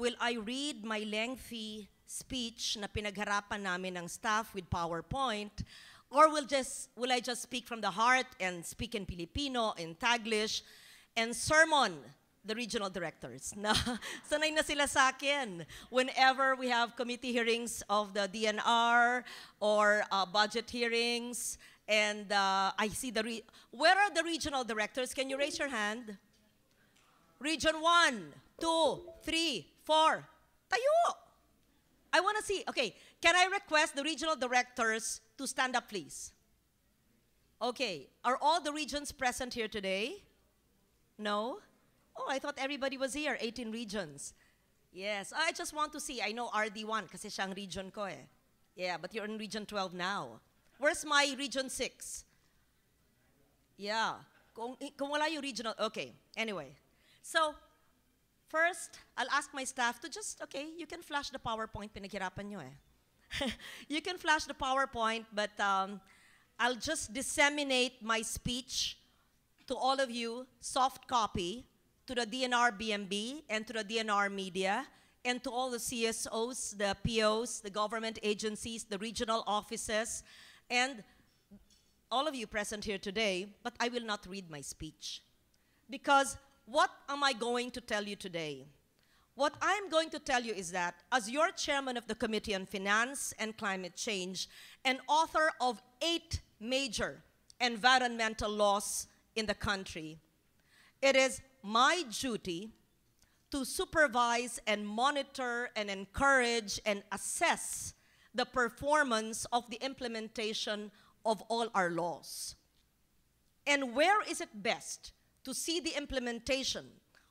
will I read my lengthy speech na pinagharapan namin ng staff with PowerPoint, or will I just speak from the heart and speak in Filipino, in Taglish, and sermon the regional directors? Na sanay na sila sa akin. Whenever we have committee hearings of the DNR or budget hearings, and I see where are the regional directors? Can you raise your hand? Region 1, 2, 3, 4. Tayo! I want to see. Okay, can I request the regional directors to stand up, please? Okay, are all the regions present here today? No? Oh, I thought everybody was here, 18 regions. Yes, I just want to see. I know RD1 kasi siyang region ko eh. Yeah, but you're in region 12 now. Where's my region 6? Yeah, kung wala yung regional, okay, anyway. So, first, I'll ask my staff to just, okay, you can flash the PowerPoint, pinaghirapan nyo eh. You can flash the PowerPoint, but I'll just disseminate my speech to all of you, soft copy, to the DNR BMB and to the DNR media, and to all the CSOs, the POs, the government agencies, the regional offices, and all of you present here today, but I will not read my speech. Because what am I going to tell you today? What I'm going to tell you is that, as your chairman of the Committee on Finance and Climate Change, and author of 8 major environmental laws in the country, it is my duty to supervise and monitor and encourage and assess the performance of the implementation of all our laws. And where is it best to see the implementation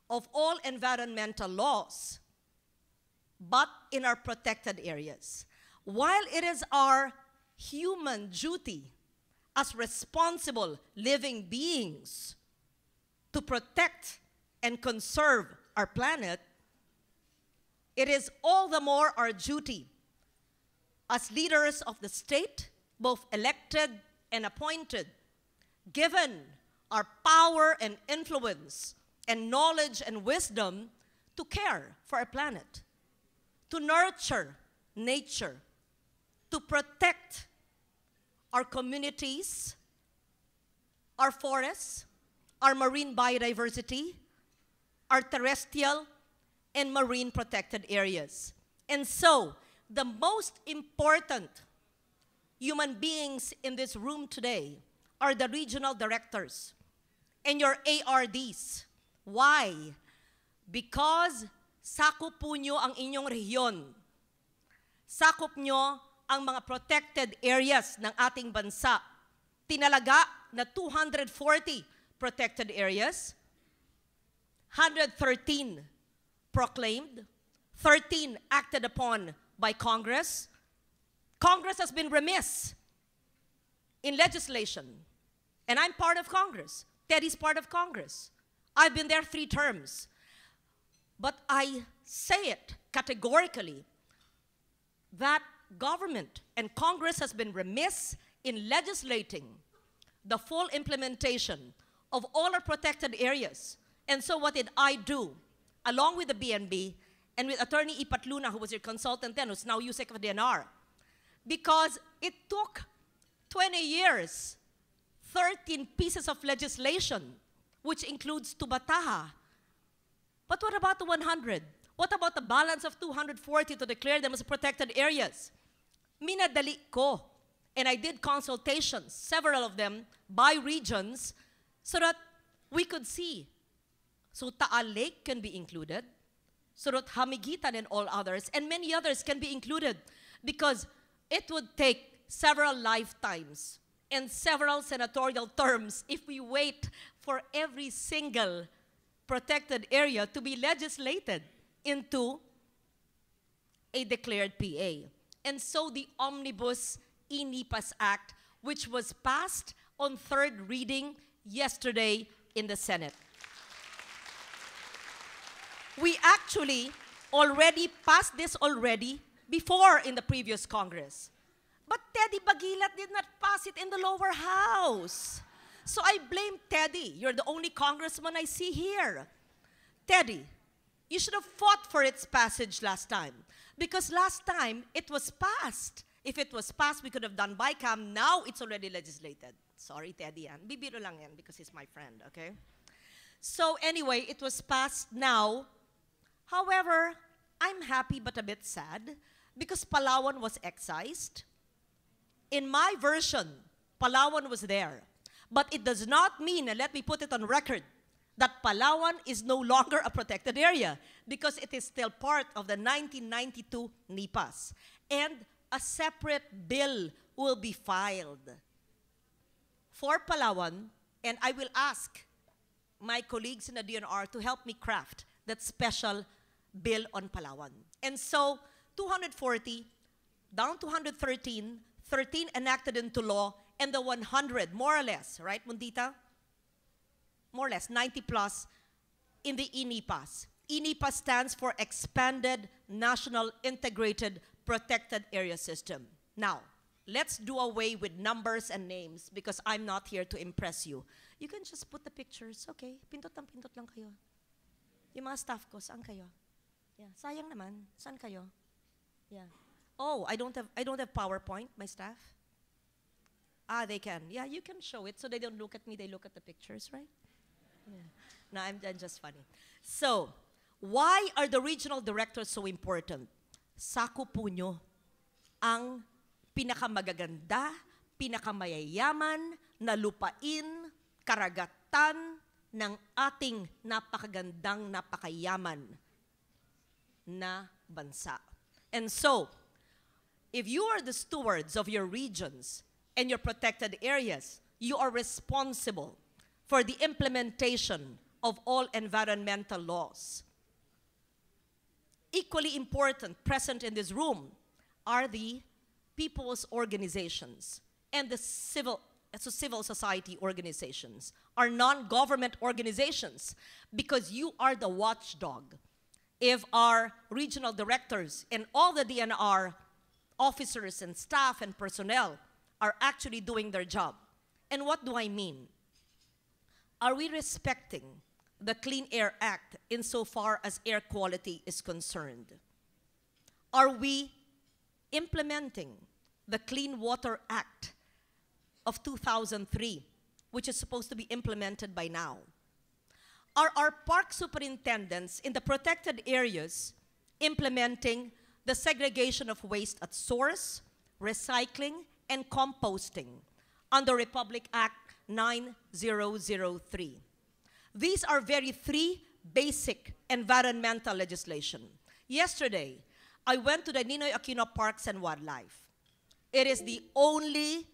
of all environmental laws, but in our protected areas? While it is our human duty as responsible living beings to protect and conserve our planet, it is all the more our duty as leaders of the state, both elected and appointed, given our power and influence and knowledge and wisdom, to care for our planet, to nurture nature, to protect our communities, our forests, our marine biodiversity, our terrestrial and marine protected areas. And so, the most important human beings in this room today are the regional directors and your ARDs. Why? Because sakop po nyo ang inyong rehiyon. Sakop nyo ang mga protected areas ng ating bansa. Tinalaga na 240 protected areas, 113 proclaimed, 13 acted upon by Congress. Congress has been remiss in legislation. And I'm part of Congress. Teddy's part of Congress. I've been there 3 terms. But I say it categorically that government and Congress has been remiss in legislating the full implementation of all our protected areas. And so what did I do? Along with the BNB and with Attorney Ipatluna, who was your consultant then, who's now USEC of the DNR, because it took 20 years, 13 pieces of legislation, which includes Tubataha. But what about the 100? What about the balance of 240 to declare them as protected areas? Minadali ko. And I did consultations, several of them, by regions, so that we could see. So Taal Lake can be included, so that Hamigitan and all others, and many others can be included, because it would take several lifetimes and several senatorial terms if we wait for every single protected area to be legislated into a declared PA. And so the Omnibus E-NIPAS Act, which was passed on 3rd reading yesterday in the Senate. We actually already passed this already before in the previous Congress. But Teddy Bagilat did not pass it in the lower house. So I blame Teddy. You're the only congressman I see here. Teddy, you should have fought for its passage last time. Because last time, it was passed. If it was passed, we could have done BICAM. Now, it's already legislated. Sorry, Teddy Ann. Bibiro lang yan because he's my friend, okay? So anyway, it was passed now. However, I'm happy but a bit sad because Palawan was excised. In my version, Palawan was there. But it does not mean, and let me put it on record, that Palawan is no longer a protected area because it is still part of the 1992 NIPAS. And a separate bill will be filed for Palawan, and I will ask my colleagues in the DNR to help me craft that special bill on Palawan. And so, 240 down to 113, 13 enacted into law, and the 100, more or less, right, Mundita? More or less, 90 plus in the ENIPAS. ENIPAS stands for Expanded National Integrated Protected Area System. Now, let's do away with numbers and names because I'm not here to impress you. You can just put the pictures, okay? Pindot lang kayo. Yung mga staff ko, saan kayo? Yeah, sayang naman, saan kayo? Yeah. Oh, I don't have PowerPoint, my staff. Ah, they can. Yeah, you can show it so they don't look at me, they look at the pictures, right? Yeah. No, I'm just funny. So, why are the regional directors so important? Sako po nyo ang pinakamagaganda, pinakamayayaman na lupain, karagatan ng ating napakagandang, napakayaman na bansa. And so, if you are the stewards of your regions and your protected areas, you are responsible for the implementation of all environmental laws. Equally important, present in this room, are the people's organizations and the civil society organizations, are non-government organizations, because you are the watchdog. If our regional directors and all the DNR officers and staff and personnel are actually doing their job. And what do I mean? Are we respecting the Clean Air Act insofar as air quality is concerned? Are we implementing the Clean Water Act of 2003, which is supposed to be implemented by now? Are our park superintendents in the protected areas implementing the segregation of waste at source, recycling, and composting under Republic Act 9003? These are three basic environmental legislation. Yesterday, I went to the Ninoy Aquino Parks and Wildlife. It is the only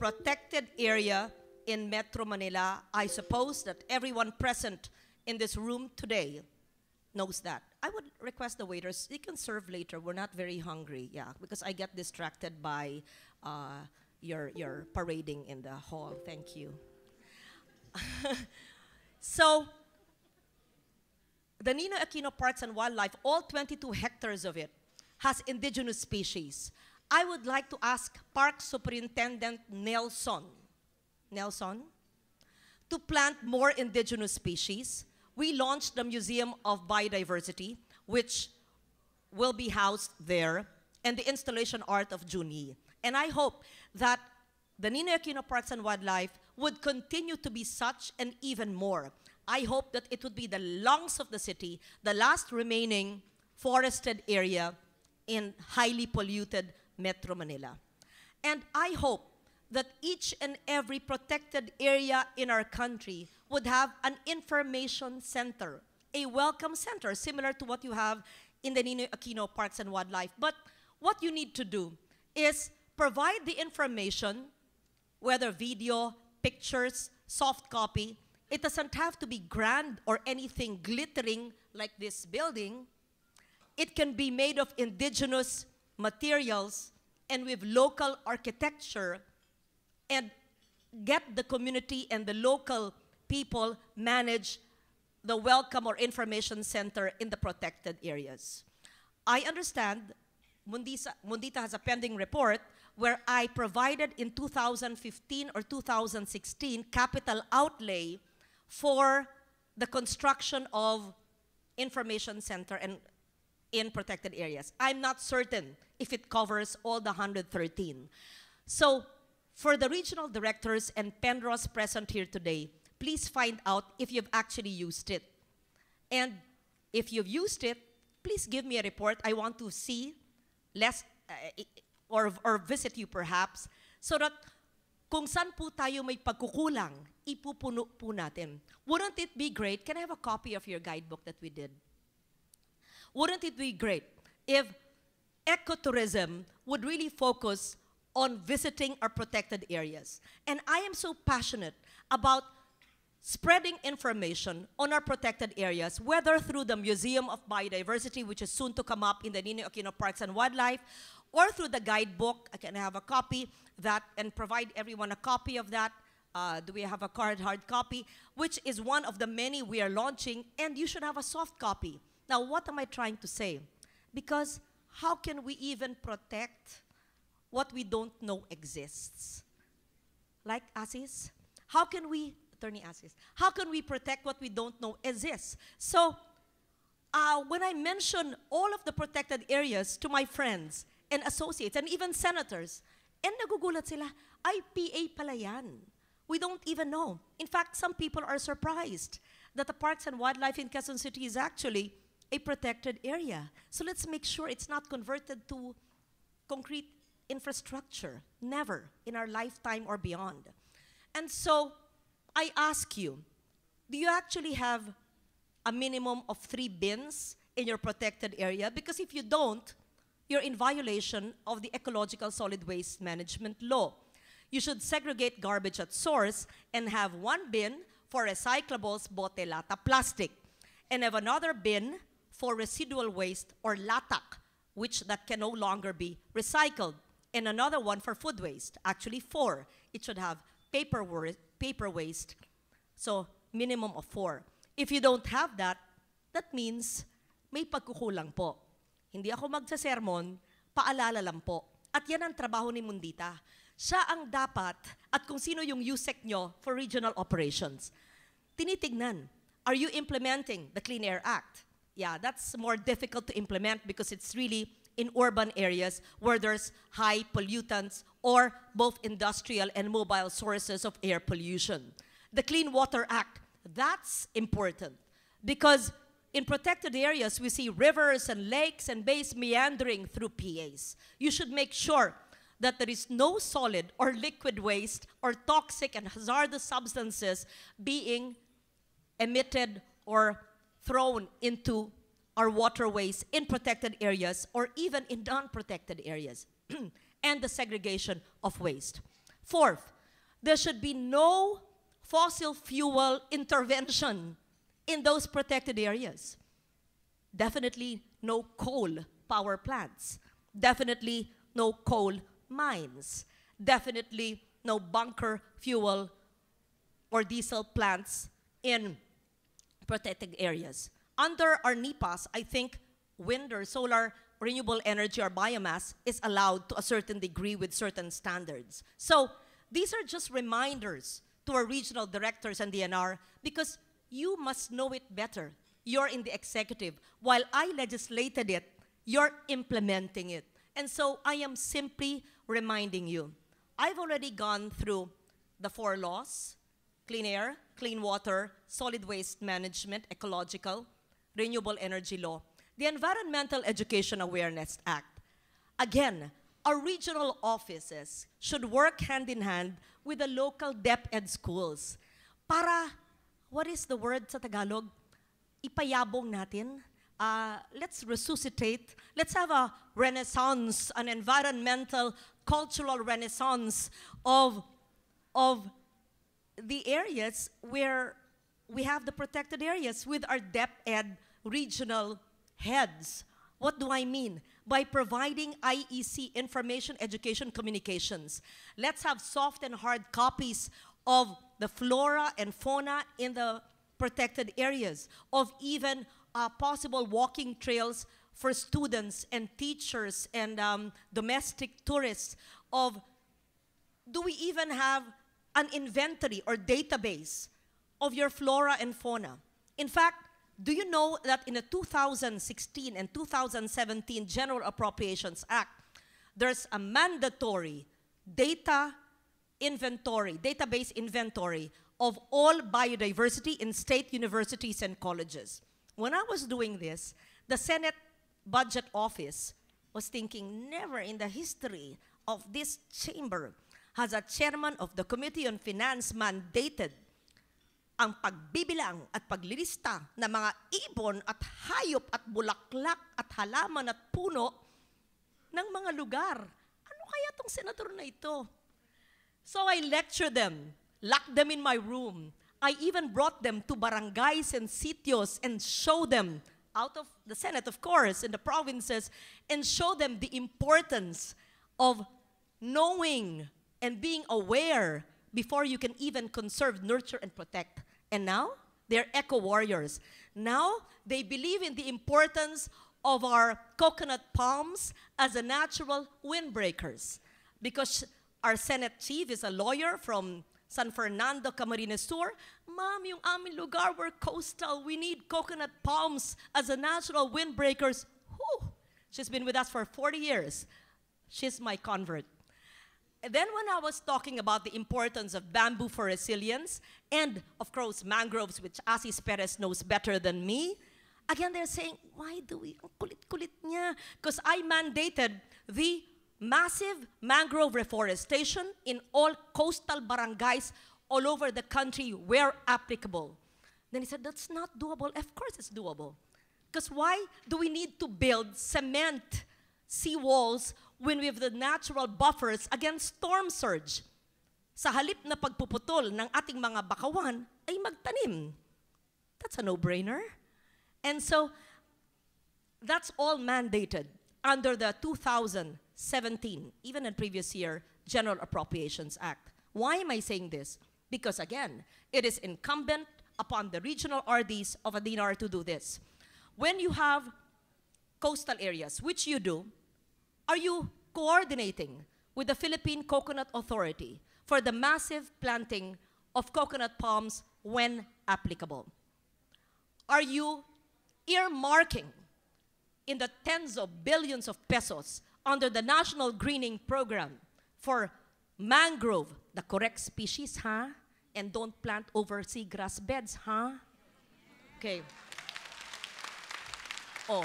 protected area in Metro Manila. I suppose that everyone present in this room today knows that. I would request the waiters, you can serve later. We're not very hungry, yeah, because I get distracted by your parading in the hall. Thank you. So, the Ninoy Aquino Parks and Wildlife, all 22 hectares of it, has indigenous species. I would like to ask Park Superintendent Nelson to plant more indigenous species. We launched the Museum of Biodiversity, which will be housed there, and the installation art of Juni. And I hope that the Ninoy Aquino Parks and Wildlife would continue to be such and even more. I hope that it would be the lungs of the city, the last remaining forested area in highly polluted Metro Manila. And I hope that each and every protected area in our country would have an information center, a welcome center, similar to what you have in the Ninoy Aquino Parks and Wildlife. But what you need to do is provide the information, whether video, pictures, soft copy. It doesn't have to be grand or anything glittering like this building. It can be made of indigenous materials and with local architecture, and get the community and the local people manage the welcome or information center in the protected areas. I understand Mundita has a pending report where I provided in 2015 or 2016 capital outlay for the construction of information center and in protected areas. I'm not certain if it covers all the 113. So for the regional directors and Penros present here today, please find out if you've actually used it. And if you've used it, please give me a report. I want to see or visit you perhaps, so that kung saan po tayo may pagkukulang, ipupuno po natin. Wouldn't it be great? Can I have a copy of your guidebook that we did? Wouldn't it be great if ecotourism would really focus on visiting our protected areas? And I am so passionate about spreading information on our protected areas, whether through the Museum of Biodiversity, which is soon to come up in the Ninoy Aquino Parks and Wildlife, or through the guidebook. I can have a copy that and provide everyone a copy of that. Do we have a hard copy? Which is one of the many we are launching, and you should have a soft copy. Now, what am I trying to say? Because how can we even protect what we don't know exists? Like Asis? How can we, Attorney Asis, how can we protect what we don't know exists? So, when I mention all of the protected areas to my friends and associates and even senators, and nagugulat sila, ay PA pala yan. We don't even know. In fact, some people are surprised that the Parks and Wildlife in Quezon City is actually a protected area. So let's make sure it's not converted to concrete infrastructure. Never in our lifetime or beyond. And so I ask you, do you actually have a minimum of 3 bins in your protected area? Because if you don't, you're in violation of the Ecological Solid Waste Management Law. You should segregate garbage at source and have 1 bin for recyclables, bote, lata, plastic, and have another bin for residual waste or latak, which that can no longer be recycled, and another one for food waste. Actually 4. It should have paper waste, so minimum of 4. If you don't have that, that means may pagkukulang po. Hindi ako magsasermon, paalala lang po. At yan ang trabaho ni Mundita. Siya ang dapat, at kung sino yung USEC nyo for regional operations. Tinitignan, are you implementing the Clean Air Act? Yeah, that's more difficult to implement because it's really in urban areas where there's high pollutants or both industrial and mobile sources of air pollution. The Clean Water Act, that's important because in protected areas, we see rivers and lakes and bays meandering through PAs. You should make sure that there is no solid or liquid waste or toxic and hazardous substances being emitted or thrown into our waterways in protected areas or even in non-protected areas, and the segregation of waste. 4th, there should be no fossil fuel intervention in those protected areas. Definitely no coal power plants. Definitely no coal mines. Definitely no bunker fuel or diesel plants in protected areas. Under our NEPAs, I think wind or solar renewable energy or biomass is allowed to a certain degree with certain standards. So these are just reminders to our regional directors and DNR because you must know it better. You're in the executive. While I legislated it, you're implementing it. And so I am simply reminding you. I've already gone through the 4 laws: clean air, clean water, solid waste management, ecological, renewable energy law, the Environmental Education Awareness Act. Again, our regional offices should work hand in hand with the local DepEd schools para, what is the word sa Tagalog? Ipayabong natin. Let's resuscitate. Let's have a renaissance, an environmental, cultural renaissance of the areas where we have the protected areas with our DepEd regional heads. What do I mean? By providing IEC information, education, communications. Let's have soft and hard copies of the flora and fauna in the protected areas, of even possible walking trails for students and teachers and domestic tourists, do we even have an inventory or database of your flora and fauna? In fact, do you know that in the 2016 and 2017 General Appropriations Act, there's a mandatory database inventory of all biodiversity in state universities and colleges. When I was doing this, the Senate Budget Office was thinking, never in the history of this chamber has a chairman of the Committee on Finance mandated ang pagbibilang at paglilista ng mga ibon at hayop at bulaklak at halaman at puno ng mga lugar. Ano kaya tong senador na ito? So I lectured them, locked them in my room. I even brought them to barangays and sitios and showed them, out of the Senate, of course, in the provinces, and show them the importance of knowing and being aware before you can even conserve, nurture, and protect. And now, they're eco-warriors. Now, they believe in the importance of our coconut palms as a natural windbreakers. Because our Senate chief is a lawyer from San Fernando, Camarines Sur. Ma'am, yung aming lugar, we're coastal. We need coconut palms as a natural windbreakers. Whew. She's been with us for 40 years. She's my convert. And then when I was talking about the importance of bamboo for resilience and, of course, mangroves, which Asis Perez knows better than me, again, they're saying, why do we, ang kulit-kulit niya? Because I mandated the massive mangrove reforestation in all coastal barangays all over the country where applicable. Then he said, that's not doable. Of course it's doable. Because why do we need to build cement seawalls when we have the natural buffers against storm surge? Sa halip na pagpuputol ng ating mga bakawan, ay magtanim. That's a no-brainer. And so, that's all mandated under the 2017, even in previous year, General Appropriations Act. Why am I saying this? Because again, it is incumbent upon the regional RDs of ADINAR to do this. When you have coastal areas, which you do, are you coordinating with the Philippine Coconut Authority for the massive planting of coconut palms when applicable? Are you earmarking in the tens of billions of pesos under the National Greening Program for mangrove, the correct species, huh? And don't plant over seagrass beds, huh? Okay. Oh,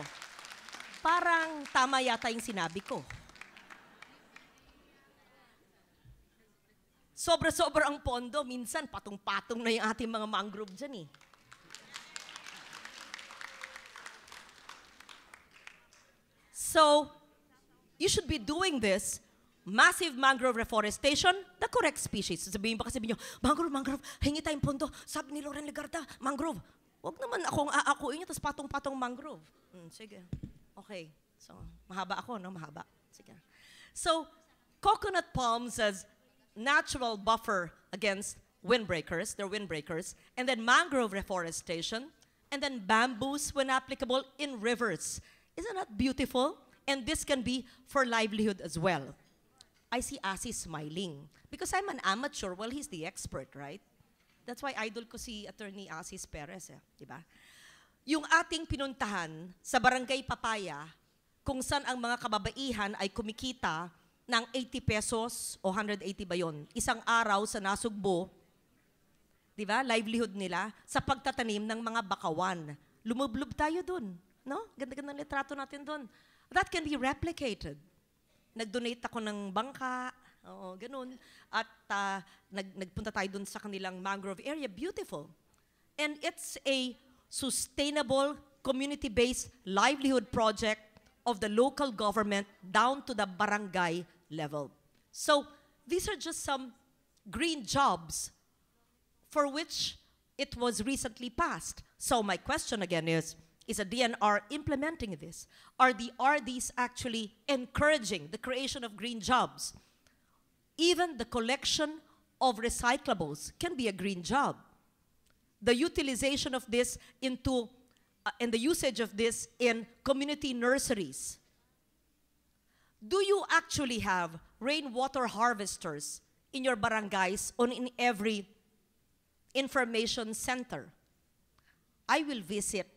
parang tama yata yung sinabi ko. Sobra-sobra ang pondo, minsan patong-patong na yung ating mga mangrove dyan eh. So, you should be doing this, massive mangrove reforestation, the correct species. Sabihin ba kasi nyo, mangrove, hingi tayong pondo. Sabi ni Loren Legarda, mangrove. Huwag naman akong aakuin nyo, tapos patong-patong mangrove. Sige. Okay. So, mahaba ako, no? Mahaba. Sige. So, coconut palms as natural buffer against windbreakers, they're windbreakers, and then mangrove reforestation, and then bamboos when applicable in rivers. Isn't that beautiful? And this can be for livelihood as well. I see Asi smiling. Because I'm an amateur, well, he's the expert, right? That's why idol ko si Attorney Asis Perez, diba? Yung ating pinuntahan sa Barangay Papaya, kung saan ang mga kababaihan ay kumikita ng 80 pesos o 180 ba yun? Isang araw sa Nasugbo, diba? Livelihood nila sa pagtatanim ng mga bakawan. Lumublob tayo dun. No? Ganda-ganda ng litrato natin doon. That can be replicated. Nag-donate ako ng bangka, oo, ganun. At nagpunta tayo doon sa kanilang mangrove area. Beautiful. And it's a sustainable, community-based livelihood project of the local government down to the barangay level. So, these are just some green jobs for which it was recently passed. So, my question again is a DNR implementing this? Are the RDs actually encouraging the creation of green jobs? Even the collection of recyclables can be a green job. The utilization of this into, and the usage of this in community nurseries. Do you actually have rainwater harvesters in your barangays or in every information center? I will visit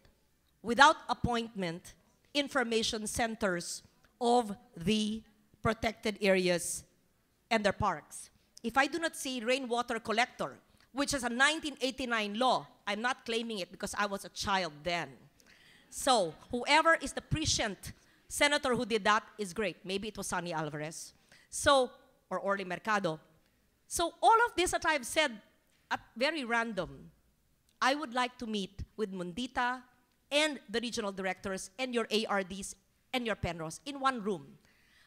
without appointment, information centers of the protected areas and their parks. If I do not see rainwater collector, which is a 1989 law, I'm not claiming it because I was a child then. So whoever is the prescient senator who did that is great. Maybe it was Sonny Alvarez. So, or Orly Mercado. So all of this that I've said at very random, I would like to meet with Mundita and the regional directors and your ARDs and your PENROS in one room.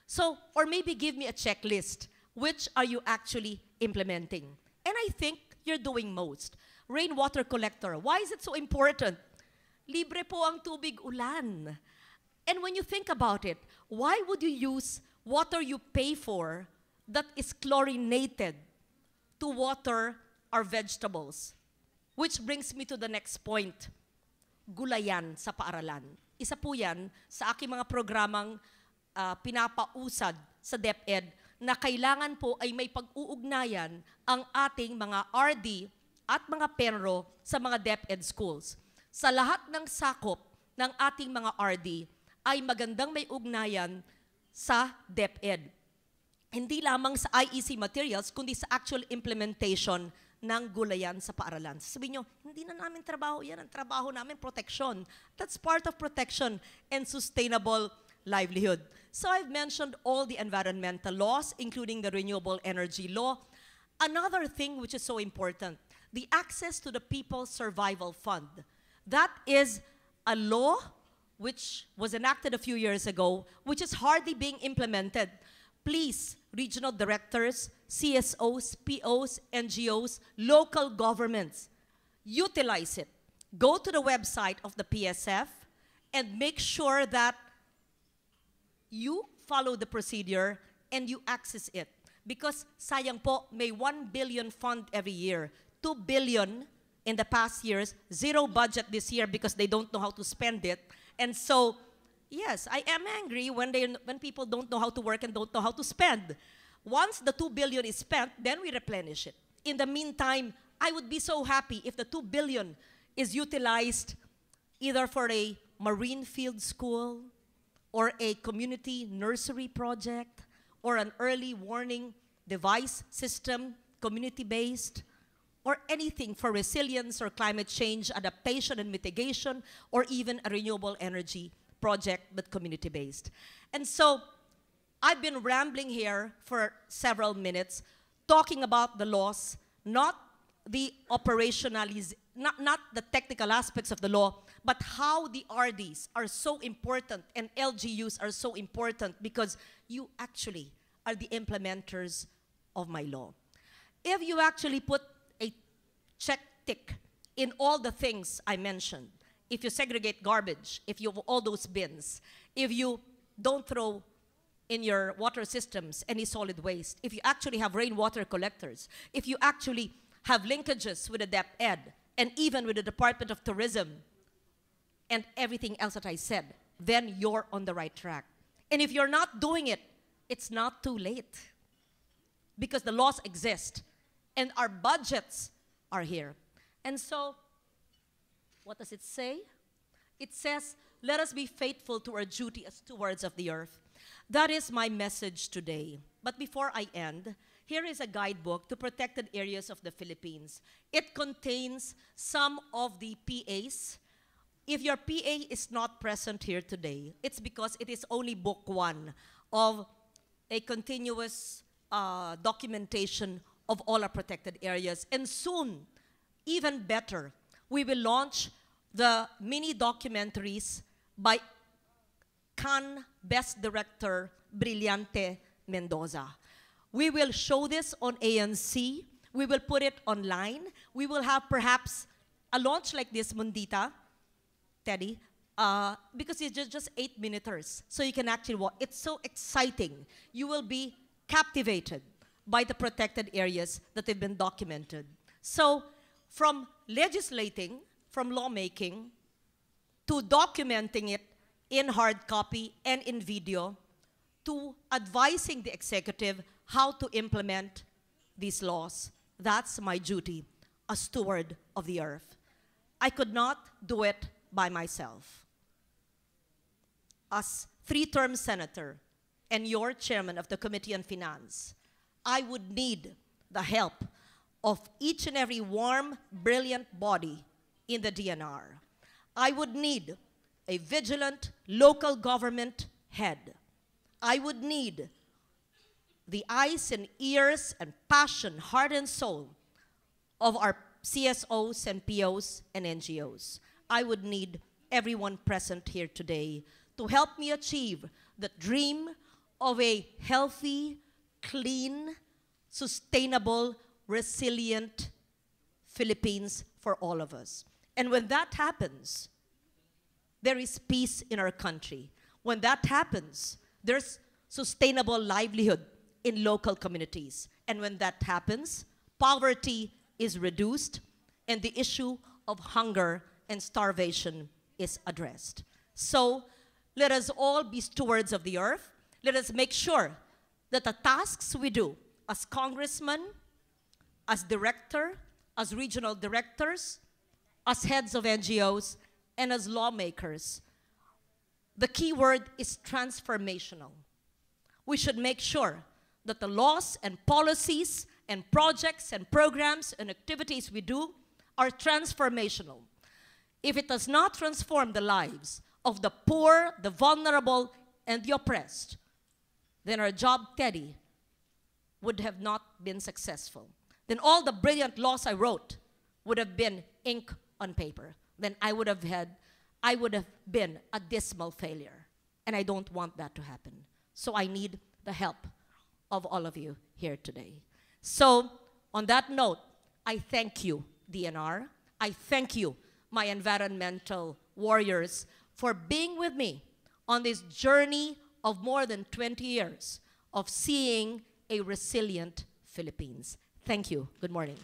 So, or maybe give me a checklist. Which are you actually implementing? And I think you're doing most. Rainwater collector. Why is it so important? Libre po ang tubig ulan. And when you think about it, why would you use water you pay for that is chlorinated to water our vegetables? Which brings me to the next point. Gulayan sa paaralan. Isa po yan sa aking mga programang pinapausad sa DepEd na kailangan po ay may pag-uugnayan ang ating mga RD at mga PENRO sa mga DepEd schools. Sa lahat ng sakop ng ating mga RD ay magandang may ugnayan sa DepEd. Hindi lamang sa IEC materials, kundi sa actual implementation ng gulayan sa paaralan. Sabihin nyo, hindi na namin trabaho yan. Ang trabaho namin, protection. That's part of protection and sustainable livelihood. So I've mentioned all the environmental laws, including the Renewable Energy Law. Another thing which is so important, the access to the People's Survival Fund. That is a law which was enacted a few years ago, which is hardly being implemented. Please, regional directors, CSOs, POs, NGOs, local governments, utilize it. Go to the website of the PSF and make sure that you follow the procedure and you access it. Because sayang po, may 1 billion fund every year, 2 billion in the past years, zero budget this year because they don't know how to spend it. And so, yes, I am angry when people don't know how to work and don't know how to spend. Once the 2 billion is spent, then we replenish it. In the meantime, I would be so happy if the 2 billion is utilized either for a marine field school, or a community nursery project, or an early warning device system, community-based, or anything for resilience or climate change, adaptation and mitigation, or even a renewable energy project, but community-based. And so, I've been rambling here for several minutes, talking about the laws, not the not the technical aspects of the law, but how the RDs are so important and LGUs are so important because you actually are the implementers of my law. If you actually put a check tick in all the things I mentioned, if you segregate garbage, if you have all those bins, if you don't throw in your water systems any solid waste, if you actually have rainwater collectors, if you actually have linkages with the DepEd, and even with the Department of Tourism, and everything else that I said, then you're on the right track. And if you're not doing it, it's not too late. Because the laws exist, and our budgets are here. And so, what does it say? It says, let us be faithful to our duty as stewards of the earth. That is my message today. But before I end, here is a guidebook to protected areas of the Philippines. It contains some of the PAs. If your PA is not present here today, it's because it is only book 1 of a continuous documentation of all our protected areas. And soon, even better, we will launch the mini documentaries by Cannes Best Director Brillante Mendoza. We will show this on ANC. We will put it online. We will have perhaps a launch like this, Mundita, Teddy, because it's just 8-minuters. So you can actually watch. It's so exciting. You will be captivated by the protected areas that have been documented. So from legislating, from lawmaking, to documenting it in hard copy and in video, to advising the executive how to implement these laws. That's my duty, a steward of the earth. I could not do it by myself. as three-term senator and your chairman of the Committee on Finance, I would need the help of each and every warm, brilliant body in the DNR. I would need a vigilant local government head. I would need the eyes and ears and passion, heart and soul of our CSOs and POs and NGOs. I would need everyone present here today to help me achieve the dream of a healthy, clean, sustainable, resilient Philippines for all of us. And when that happens, there is peace in our country. When that happens, there's sustainable livelihood in local communities. And when that happens, poverty is reduced and the issue of hunger and starvation is addressed. So let us all be stewards of the earth. Let us make sure that the tasks we do as congressmen, as director, as regional directors, as heads of NGOs, and as lawmakers, the key word is transformational. We should make sure that the laws and policies and projects and programs and activities we do are transformational. If it does not transform the lives of the poor, the vulnerable, and the oppressed, then our job, Teddy, would have not been successful. Then all the brilliant laws I wrote would have been ink on paper. Then I would have been a dismal failure. And I don't want that to happen. So I need the help of all of you here today. So on that note, I thank you, DNR. I thank you, my environmental warriors, for being with me on this journey of more than 20 years of seeing a resilient Philippines. Thank you. Good morning.